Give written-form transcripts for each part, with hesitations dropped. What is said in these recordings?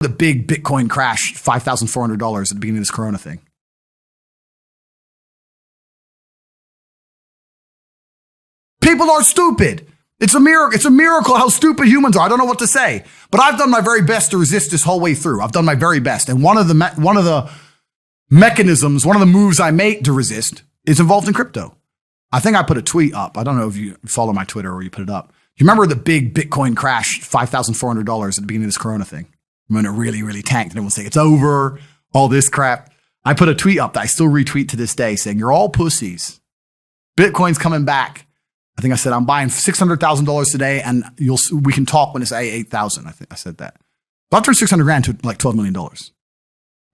The big Bitcoin crash, $5,400 at the beginning of this Corona thing. People are stupid. It's a miracle. It's a miracle how stupid humans are. I don't know what to say, but I've done my very best to resist this whole way through. I've done my very best. And one of the mechanisms, one of the moves I make to resist is involved in crypto. I think I put a tweet up. I don't know if you follow my Twitter or you put it up. You remember the big Bitcoin crash, $5,400 at the beginning of this Corona thing? When it really, really tanked and everyone's saying it's over, all this crap. I put a tweet up that I still retweet to this day saying, you're all pussies. Bitcoin's coming back. I think I said, I'm buying $600,000 today and we can talk when it's 8,000. I think I said that. But I turned 600 grand to like $12 million.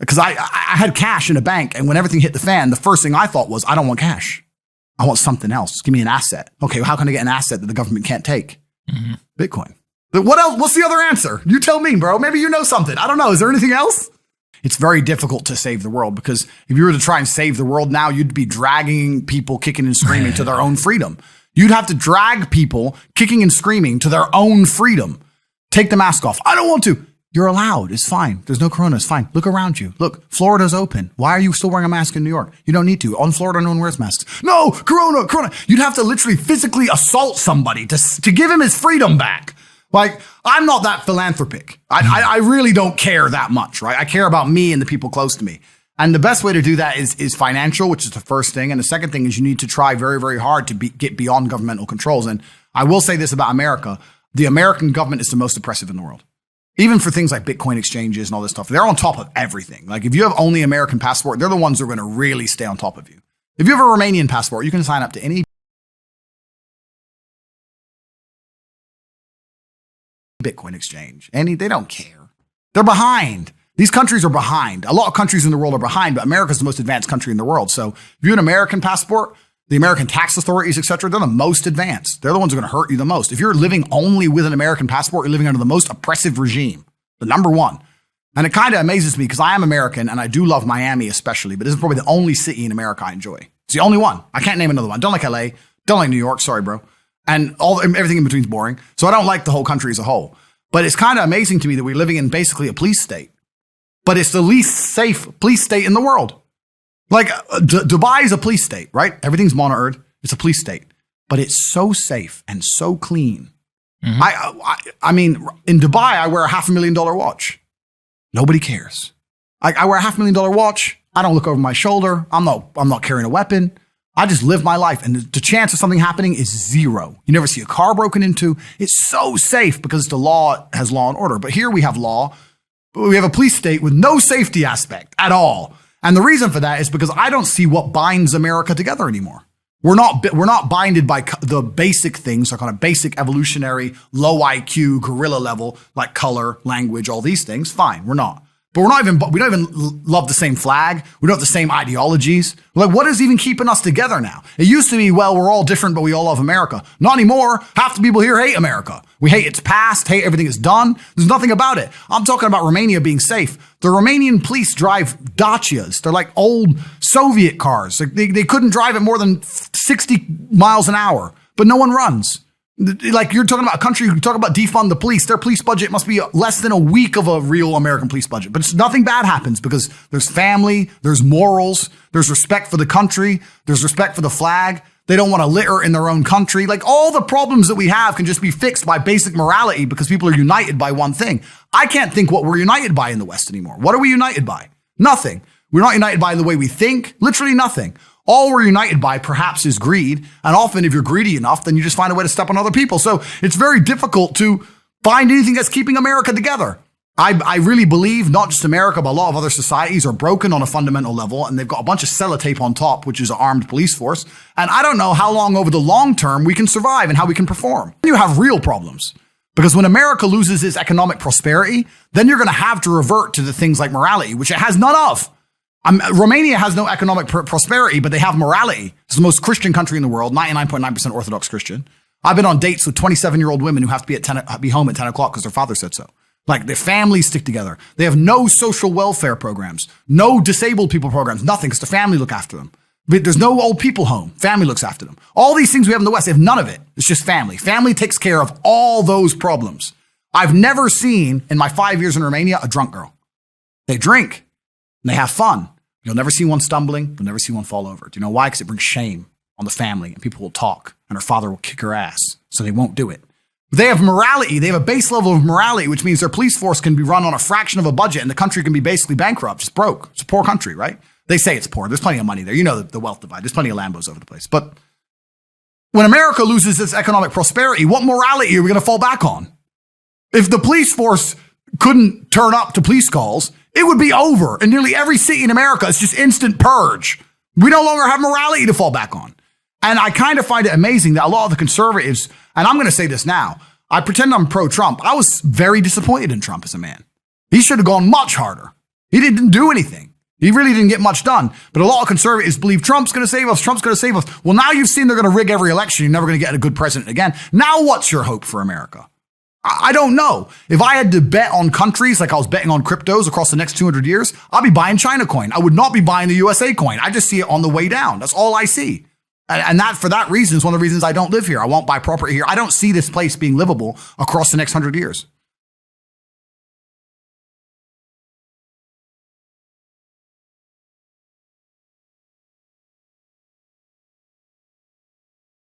Because I had cash in a bank, and when everything hit the fan, the first thing I thought was, I don't want cash. I want something else. Give me an asset. Okay, well, how can I get an asset that the government can't take? Mm-hmm. Bitcoin. But what else? What's the other answer? You tell me, bro. Maybe you know something. I don't know. Is there anything else? It's very difficult to save the world, because if you were to try and save the world now, you'd be dragging people kicking and screaming to their own freedom. You'd have to drag people kicking and screaming to their own freedom. Take the mask off. I don't want to. You're allowed. It's fine. There's no corona. It's fine. Look around you. Look, Florida's open. Why are you still wearing a mask in New York? You don't need to. On Florida, no one wears masks. No, corona. You'd have to literally physically assault somebody to give him his freedom back. Like, I'm not that philanthropic. I really don't care that much, right? I care about me and the people close to me. And the best way to do that is financial, which is the first thing. And the second thing is you need to try very, very hard to get beyond governmental controls. And I will say this about America. The American government is the most oppressive in the world. Even for things like Bitcoin exchanges and all this stuff, they're on top of everything. Like, if you have only American passport, they're the ones that are going to really stay on top of you. If you have a Romanian passport, you can sign up to any Bitcoin exchange. They don't care. They're behind. These countries are behind. A lot of countries in the world are behind, but America's the most advanced country in the world. So if you have an American passport, the American tax authorities, et cetera, they're the most advanced. They're the ones who are going to hurt you the most. If you're living only with an American passport, you're living under the most oppressive regime, the number one. And it kind of amazes me, because I am American and I do love Miami especially, but this is probably the only city in America I enjoy. It's the only one. I can't name another one. Don't like LA. Don't like New York. Sorry, bro. And everything in between is boring. So I don't like the whole country as a whole. But it's kind of amazing to me that we're living in basically a police state. But it's the least safe police state in the world. Like, Dubai is a police state, right? Everything's monitored. It's a police state. But it's so safe and so clean. Mm-hmm. I mean, in Dubai, I wear a $500,000 watch. Nobody cares. I wear a $500,000 watch. I don't look over my shoulder. I'm not carrying a weapon. I just live my life, and the chance of something happening is zero. You never see a car broken into. It's so safe because the law has law and order. But here we have law, but we have a police state with no safety aspect at all. And the reason for that is because I don't see what binds America together anymore. We're not binded by the basic things, like on a basic evolutionary, low IQ, gorilla level, like color, language, all these things. Fine, we're not. But we don't even love the same flag. We don't have the same ideologies. Like, what is even keeping us together now? It used to be, well, we're all different, but we all love America. Not anymore. Half the people here hate America. We hate its past, hate everything it's done. There's nothing about it. I'm talking about Romania being safe. The Romanian police drive Dacias. They're like old Soviet cars. Like, they couldn't drive at more than 60 miles an hour, but no one runs. Like, you're talking about a country, you talk about defund the police. Their police budget must be less than a week of a real American police budget. But nothing bad happens because there's family, there's morals, there's respect for the country, there's respect for the flag. They don't want to litter in their own country. Like, all the problems that we have can just be fixed by basic morality because people are united by one thing. I can't think what we're united by in the West anymore. What are we united by? Nothing. We're not united by the way we think. Literally nothing. All we're united by, perhaps, is greed. And often, if you're greedy enough, then you just find a way to step on other people. So it's very difficult to find anything that's keeping America together. I really believe not just America, but a lot of other societies are broken on a fundamental level, and they've got a bunch of sellotape on top, which is an armed police force. And I don't know how long over the long term we can survive and how we can perform. You have real problems. Because when America loses its economic prosperity, then you're going to have to revert to the things like morality, which it has none of. Romania has no economic prosperity, but they have morality. It's the most Christian country in the world, 99.9% Orthodox Christian. I've been on dates with 27-year-old women who have to be home at 10 o'clock because their father said so. Like, their families stick together. They have no social welfare programs, no disabled people programs, nothing, because the family look after them. But there's no old people home. Family looks after them. All these things we have in the West, they have none of it. It's just family. Family takes care of all those problems. I've never seen in my 5 years in Romania a drunk girl. They drink and they have fun. You'll never see one stumbling. You'll never see one fall over. Do you know why? Because it brings shame on the family and people will talk and her father will kick her ass. So they won't do it. They have morality. They have a base level of morality, which means their police force can be run on a fraction of a budget and the country can be basically bankrupt, just broke. It's a poor country, right? They say it's poor. There's plenty of money there. You know the wealth divide. There's plenty of Lambos over the place. But when America loses its economic prosperity, what morality are we going to fall back on? If the police force couldn't turn up to police calls, it would be over. In nearly every city in America, it's just instant purge. We no longer have morality to fall back on. And I kind of find it amazing that a lot of the conservatives, and I'm going to say this now, I pretend I'm pro-Trump. I was very disappointed in Trump as a man. He should have gone much harder. He didn't do anything. He really didn't get much done. But a lot of conservatives believe Trump's going to save us. Trump's going to save us. Well, now you've seen they're going to rig every election. You're never going to get a good president again. Now what's your hope for America? I don't know. If I had to bet on countries like I was betting on cryptos across the next 200 years, I'd be buying China coin. I would not be buying the USA coin. I just see it on the way down. That's all I see. And that, for that reason, is one of the reasons I don't live here. I won't buy property here. I don't see this place being livable across the next 100 years.